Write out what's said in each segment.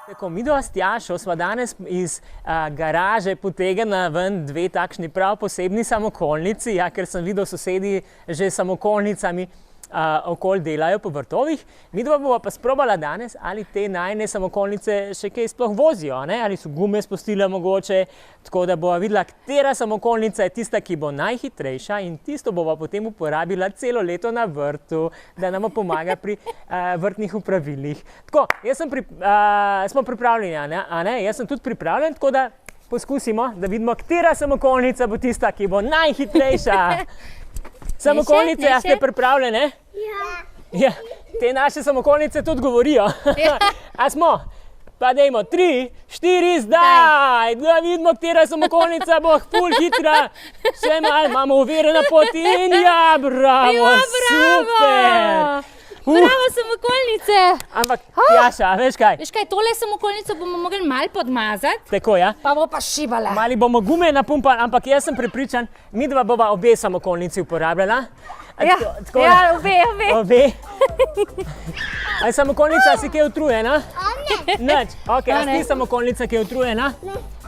Tako, midva s Tjašo sva danes iz garaže potegnila ven dve takšni prav posebni samokolnici, ja, ker sem videl sosedi že s samokolnicami okoli delajo po vrtovih. Midva bova pa sprobala danes, ali te najine samokolnice še kaj sploh vozijo, ne? Ali so gume spustile mogoče, tako da bova videla, katera samokolnica je tista, ki bo najhitrejša in tisto bova potem uporabila celo leto na vrtu, da nam pomaga pri vrtnih opravilih. Tako, smo pripravljeni, a ne? Jaz sem tudi pripravljen, tako da poskusimo, da vidimo, katera samokolnica bo tista, ki bo najhitrejša. Samokolnice, a ste pripravljene? Ja. Te naše samokolnice tudi govorijo. A smo? Pa dajmo 3, 4, zdaj! Da vidimo, katera samokolnica bo ful hitra. Še malo, imamo uverjena pot in ja, bravo, super! Bravo, samokolnice! Ampak, Tjaša, veš kaj? Veš kaj, tole samokolnico bomo mogli malo podmazati. Tako, ja. Pa bo pa šibala. Mali bomo gume napumpali, ampak jaz sem prepričan, midva bova obe samokolnici uporabljala. Ja, obe. Obe. A je samokolnica si kaj utrujena? Nič. Ok, a si samokolnica kaj utrujena?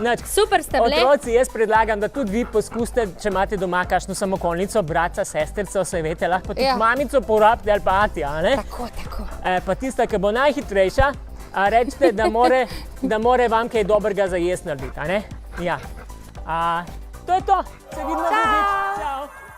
Nič. Super ste bile. Otroci, jaz predlagam, da tudi vi poskusite, če imate doma kakšno samokolnico, bratca, sestrico, se veste, lahko tudi mamico porabite ali pa atija, ne? Tako. Pa tista, ki bo najhitrejša, rečete, da more vam kaj dobrega za jesti narediti, a ne? Ja. To je to. Se vidimo drugič.